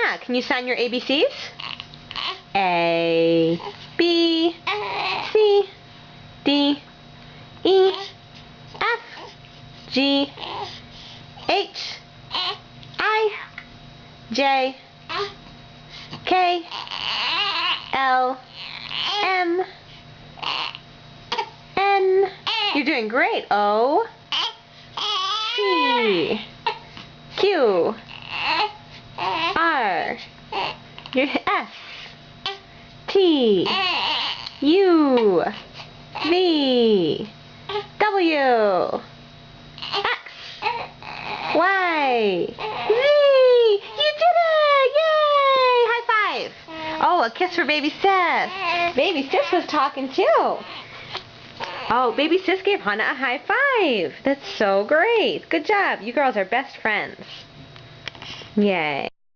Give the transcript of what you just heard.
Hannah, can you sign your ABCs? A, B, C, D, E, F, G, H, I, J, K, L, M, N. You're doing great. O, P, Q, R, your S, T, U, V, W, X, Y, Z. You did it! Yay! High five! Oh, a kiss for baby Sis. Baby Sis was talking too. Oh, baby Sis gave Hannah a high five. That's so great. Good job. You girls are best friends. Yay.